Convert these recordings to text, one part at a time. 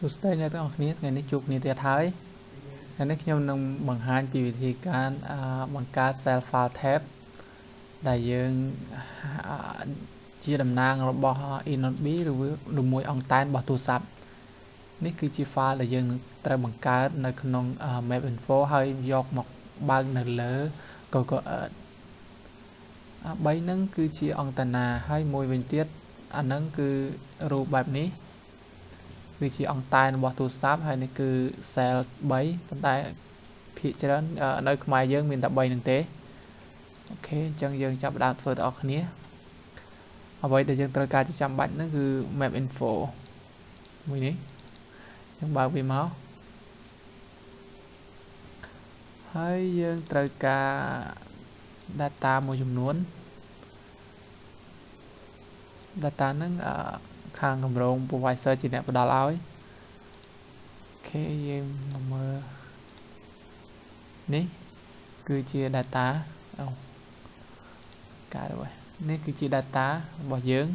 สวัสดีអ្នកទាំងអស់គ្នាថ្ងៃនេះជួបគ្នាទៀតហើយថ្ងៃនេះខ្ញុំនឹងបង្ហាញពីវិធីការបង្កើត cell file tab ដែលយើងជាតំណាងរបស់ eNodeB ឬមួយអង្គតែនរបស់ទូរស័ព្ទនេះគឺជា file ដែលយើងត្រូវបង្កើតនៅក្នុង map info ហើយយកមកបើកនៅលើ Google Earth 3ហ្នឹងគឺជាអង្គតាណាហើយមួយវិញទៀតអាហ្នឹងគឺរូបបែបនេះគឺជាអង្គតែនរបស់ទូរស័ព្ទហើយនេះគឺ cell 3ប៉ុន្តែភាគច្រើននៅខ្មែរយើងមានតែ3ហ្នឹងទេអូខេអញ្ចឹងយើងចាប់ផ្ដើមធ្វើទាំងអស់គ្នាអ្វីដែលយើងត្រូវការចាំបាច់ហ្នឹងគឺ map info មួយនេះយើងបើកវាមកហើយយើងត្រូវការ data មួយចំនួន data ហ្នឹងខាងគម្រោង provider ជាអ្នកផ្ដល់ឲ្យអូខេយើងមកមើលនេះគឺជា data កាយហើយនេះគឺជា data របស់យើង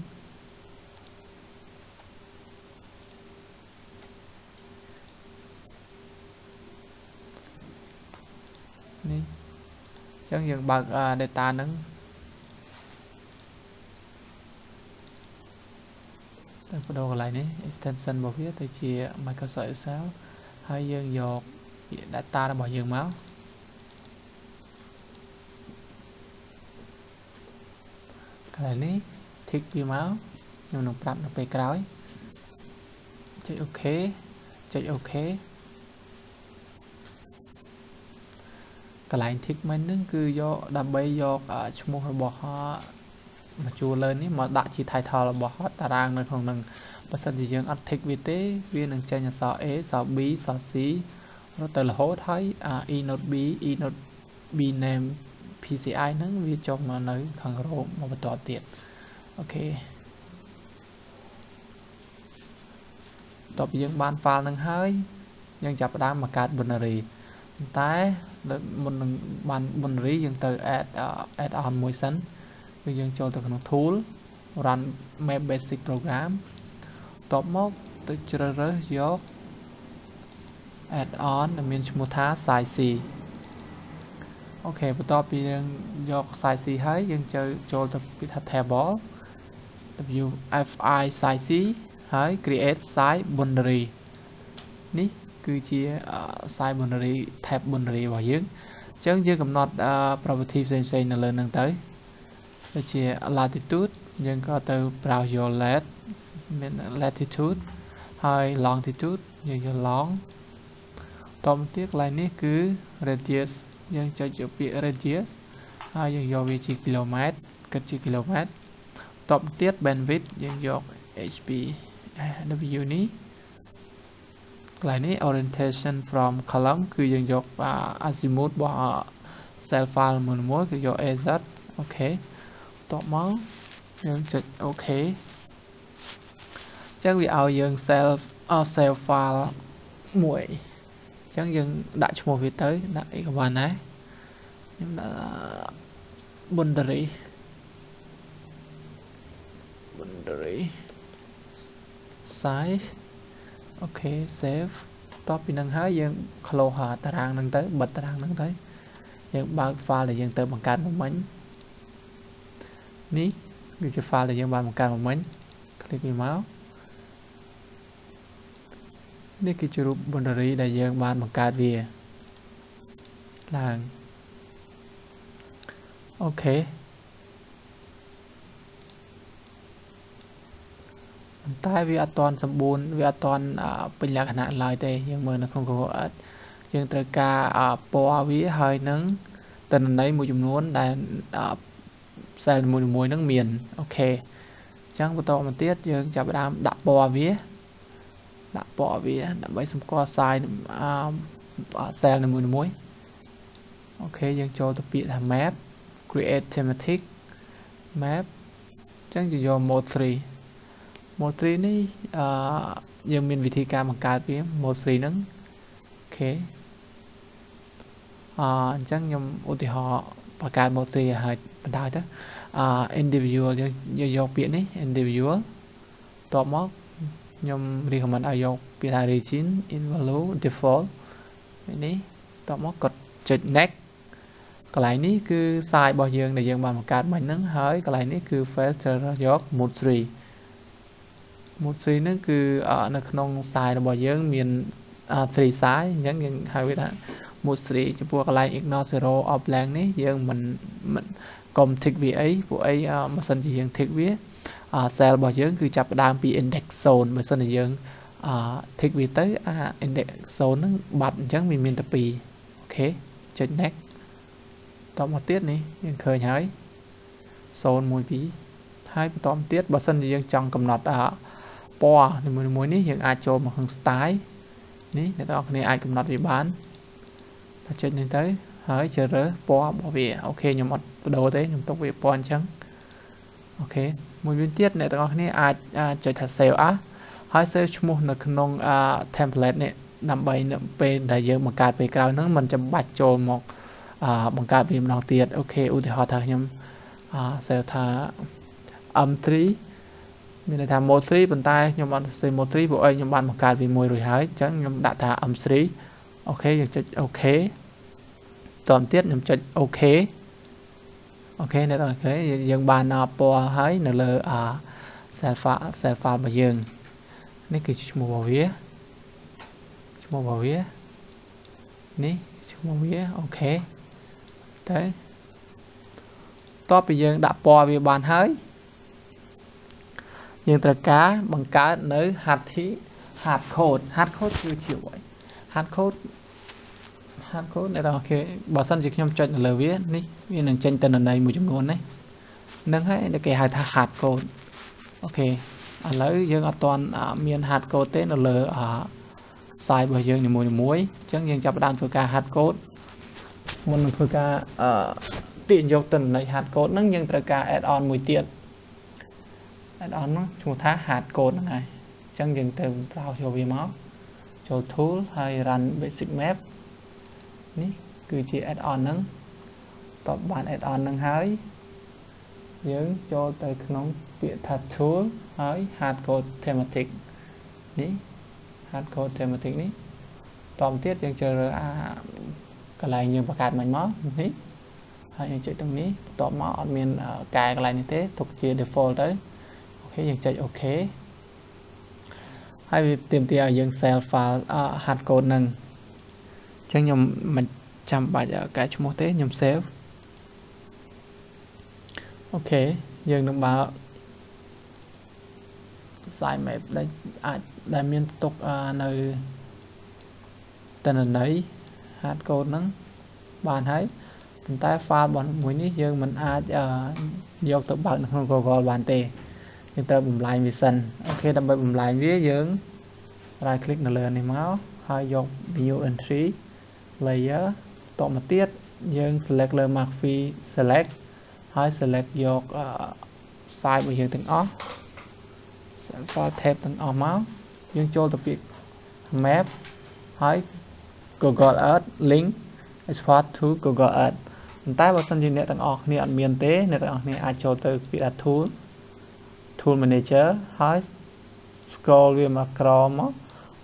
នេះអញ្ចឹងយើងបើក data ហ្នឹងទៅបដូរកន្លែងនេះ extension របស់វាទៅជា Microsoft Excel ហើយយើងយក data របស់យើងមកកន្លែងនេះ tick វាមកខ្ញុំនឹងប្រាប់នៅពេលក្រោយចុច OK ចុច OK កន្លែង tick មិញហ្នឹងគឺយកដើម្បីយកឈ្មោះរបស់មកជួរលើនេះមកដាក់ជា title របស់តារាងនៅក្នុងនឹងបើសិនជាយើងអត់ tick វាទេវានឹងចេញអក្សរ A អក្សរ B អក្សរ C រត់ទៅរហូតហើយ eNodeB name PCI ហ្នឹងវាចុះមកនៅខាងក្រោមមកបន្តទៀតអូខេតបយើងបាន file ហ្នឹងហើយយើងចាប់ផ្ដើមមកកើត binary តែមុននឹងបាន binary យើងទៅ add on មួយសិនគឺយើងចូលទៅក្នុង tool run map basic program តបមកទៅជ្រើសរើសយក add on ដែលមានឈ្មោះថា size C អូខេបន្ទាប់ពីយើងយក size C ហើយយើងចូលទៅពីថា table WFI size C ហើយ create size boundary នេះគឺជា size boundary tab boundary របស់យើងអញ្ចឹងយើងកំណត់ property ផ្សេងៗនៅលើហ្នឹងទៅដូចជា latitude យើងក៏ទៅ browse យក មាន latitude ហើយ longitude យើងយក long តមកទៀតកន្លែងនេះគឺ radius យើងចុចយកពាក្យ radius ហើយយើងយកវាជា kilometer គិតជា kilometer តមកទៀត bandwidth យើងយក HPW នេះកន្លែងនេះ orientation from column គឺយើងយក azimuth របស់ cell file មួយគឺយក AZ អូខេតបមកយើងចុច OK អញ្ចឹងវាឲ្យយើង cell file មួយអញ្ចឹងយើងដាក់ឈ្មោះវាទៅដាក់អីក៏បានដែរខ្ញុំដាក់ boundary size អូខេ save តបពីនឹងហើយយើង close តារាងហ្នឹងទៅបិទតារាងហ្នឹងទៅយើងបើក file ដែលយើងទៅបង្កើតមកមិញនេះគឺជា file ដែលយើងបានបង្កើតមកមិញ click វាមកនេះគឺជារូប boundary ដែលយើងបានបង្កើតវាឡើងអូខេតែវាអត់ទាន់សម្បូរវាអត់ទាន់ពេញលក្ខណៈឡើយទេយើងមើលនៅក្នុង Google Earth យើងត្រូវការពណ៌វាហើយនឹងទិន្នន័យមួយចំនួនដែល cell មួយហ្នឹងមានអូខេអញ្ចឹងបន្តមកទៀតយើងចាប់ផ្ដើមដាក់ពណ៌វាដើម្បីសម្គាល់ size cell នីមួយៗអូខេយើងចូលទៅពាក្យថា map create thematic map អញ្ចឹងយើងយក mode 3 mode 3 នេះយើងមានវិធីការបង្កើតវា mode 3 ហ្នឹងអូខេអញ្ចឹងខ្ញុំឧទាហរណ៍បង្កើត mode 3 ឲ្យបណ្ដោយទៅindividual យើងយកពាក្យនេះ individual តបមក nhom recommend aiយកពី origin invalid default នេះតមកកត់ចុច next កន្លែងនេះគឺ size របស់យើងដែលយើងបានបង្កើតមិញហ្នឹងហើយកន្លែងនេះគឺ filter យក mode 3 mode 3 ហ្នឹងគឺនៅក្នុង size របស់យើងមាន 3 size អញ្ចឹងយើងហៅវាថា mode 3 ចំពោះកន្លែង ignore zero of blank នេះយើងមិនកុំ tick វាអីពួកអីបើសិនជាយើង tick វា cell របស់យើងគឺចាប់ផ្ដើមពី index 0 បើសិនជាយើងtick វាទៅindex 0 ហ្នឹងបាត់អញ្ចឹងវាមានតែ2អូខេចុច next តមកទៀតនេះយើងឃើញហើយ0 1 2ហើយបន្តមកទៀតបើសិនជាយើងចង់កំណត់ពណ៌នីមួយៗនេះយើងអាចចូលមកក្នុង style នេះអ្នកទាំងអស់គ្នាអាចកំណត់វាបានចុចនេះទៅហើយជ្រើសរើសពណ៌របស់វាអូខេខ្ញុំអត់បដូរទេខ្ញុំទុកវាពណ៌អញ្ចឹងអូខេមួយវិញទៀតអ្នកទាំងអស់គ្នាអាចចុចថា save as ហើយ save ឈ្មោះនៅក្នុង template នេះដើម្បីនៅពេលដែលយើងបង្កើតពេលក្រោយហ្នឹងមិនចាំបាច់ចូលមកបង្កើតវាម្ដងទៀតអូខេឧទាហរណ៍ថាខ្ញុំsave ថា m3 មានន័យថា mode 3 ប៉ុន្តែខ្ញុំអត់សេ mode 3ព្រោះអីខ្ញុំបានបង្កើតវាមួយរួចហើយអញ្ចឹងខ្ញុំដាក់ថា m3 អូខេយើងចុចអូខេតទៅទៀតខ្ញុំចុចអូខេអូខេអ្នកទាំងអស់គ្នាយើងបានពណ៌ហើយនៅលើcell file របស់យើងនេះគឺឈ្មោះរបស់វានេះឈ្មោះវាអូខេទៅតបពីយើងដាក់ពណ៌វាបានហើយយើងត្រូវការបង្កើតនៅ hard code គឺជាអ្វី hard code អ្នកទាំងអស់គ្នាបើសិនជាខ្ញុំចុចនៅលើវានេះវានឹងចេញទិន្នន័យមួយចំនួននេះនឹងហើយគេហៅថា hard code អូខេឥឡូវយើងអត់ទាន់មាន hard code ទេនៅលើ site របស់យើងនីមួយៗអញ្ចឹងយើងចាប់ផ្ដើមធ្វើការ hard code មុននឹងធ្វើការទាញយកទិន្នន័យ hard code ហ្នឹងយើងត្រូវការ add on មួយទៀត add on ហ្នឹងឈ្មោះថា hard code ហ្នឹងហើយអញ្ចឹងយើងទៅ browse យកវាមកចូល tool ហើយ run basic map នេះគឺជា add on ហ្នឹងតបបាន add on ហ្នឹងហើយយើងចូលទៅក្នុងពាក្យថា tool ហើយ hard code thematic នេះ hard code thematic នេះតបទៀតយើងជ្រើសរើសកន្លែងយើងបង្កើតមិនមកនេះហើយយើងចុចទាំងនេះបន្ទាប់មកអត់មានកែកន្លែងនេះទេទុកជា default ទៅអូខេយើងចុចអូខេហើយវាទាមទារឲ្យយើង save file hard code ហ្នឹងអញ្ចឹងខ្ញុំមិនចាំបាច់កែឈ្មោះទេខ្ញុំ save អូខេយើងនឹងបើ site map ដែលមានទុកនៅទិន្នន័យ hard code ហ្នឹងបានហើយប៉ុន្តែ file របស់មួយនេះយើងមិនអាចយកទៅបើកនៅក្នុង Google បានទេយើងត្រូវបំលែងវាសិនអូខេដើម្បីបំលែងវាយើង right click នៅលើនេះមកហើយយក new entry layer តមកទៀតយើង select លើ McAfee select ហើយ select យក site របស់យើងទាំងអស់ file tab ទាំងអស់មកយើងចូលទៅពាក្យ map ហើយ Google Earth link export to Google Earth ប៉ុន្តែបើសិនជាអ្នកទាំងអស់គ្នាអត់មានទេអ្នកទាំងអស់គ្នាអាចចូលទៅពាក្យ tool manager ហើយ scroll វាមកក្រោមមក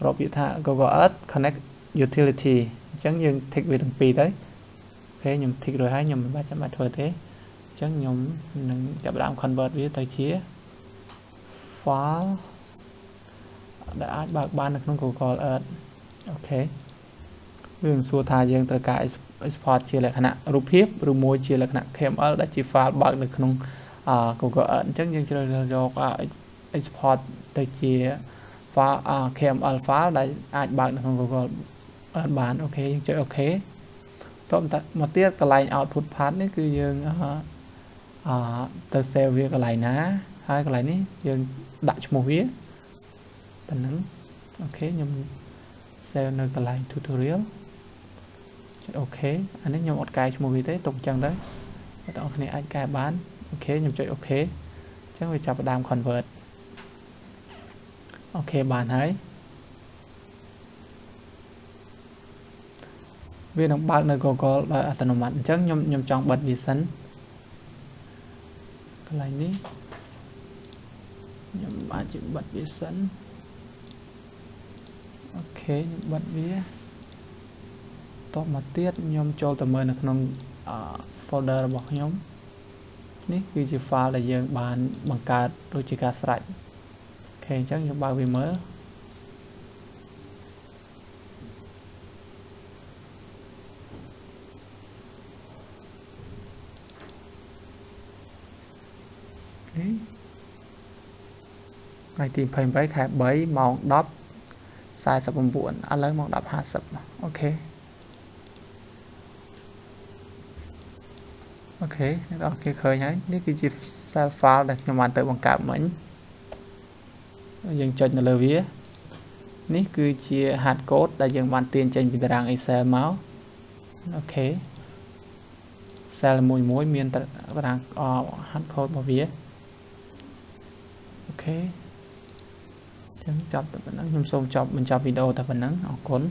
រកពាក្យថា Google Earth connect utility អញ្ចឹងយើង tick វាទាំងពីរទៅអូខេខ្ញុំ tick រួចហើយខ្ញុំមិនបាច់ធ្វើទេអញ្ចឹងខ្ញុំនឹងចាប់ផ្ដើម convert វាទៅជា file ដែលអាចបើកបាននៅក្នុង Google Earth អូខេវានឹងសួរថាយើងត្រូវការ export ជាលក្ខណៈរូបភាពឬមួយជាលក្ខណៈ KML ដែលជា file បើកនៅក្នុងGoogle Earth អញ្ចឹងយើងជ្រើសរើសយក export ទៅជា file KML file ដែលអាចបើកនៅក្នុង Google Earth បានអូខេយើងចុចអូខេតមកទៀតកន្លែង output path នេះគឺយើងទៅ save វាកន្លែងណាហើយកន្លែងនេះយើងដាក់ឈ្មោះវាប៉ុណ្ណឹងអូខេខ្ញុំ save នៅកន្លែង tutorial ចុចអូខេអានេះខ្ញុំអត់កែឈ្មោះវាទេទុកអញ្ចឹងទៅអ្នកទាំងអស់គ្នាអាចកែបានអូខេខ្ញុំចុចអូខេអញ្ចឹងវាចាប់ផ្ដើម convert អូខេបានហើយវានឹងបើកនៅ Google ដោយអត្តនោម័តអញ្ចឹងខ្ញុំចង់បិទវាសិនកន្លែងនេះខ្ញុំអាចបិទវាសិន ok bật vía top mà tiết nhóm cho tầm mười làក្នុងfolder របស់ខ្ញុំ នេះគឺជា file ដែលយើងបានបង្កើតដូចជាការស្រេចអូខេអញ្ចឹងយើងបើកវាមើលថ្ងៃទី28ខែ3ម៉ោង 10:49 ឥឡូវម៉ោង 10:50 អូខេអូខេអ្នកនរគ្នាឃើញហើយនេះគឺជា file ដែលខ្ញុំបានទៅបង្កើតមិញយើងចុចនៅលើវានេះគឺជា hard code ដែលយើងបានទាញចេញពីតារាង Excel មកអូខេ cell មួយមានតារាងhard code របស់វាអូខេអញ្ចឹងចប់តែប៉ុណ្ណឹងខ្ញុំសូមបញ្ចប់វីដេអូតែប៉ុណ្ណឹងអរគុណ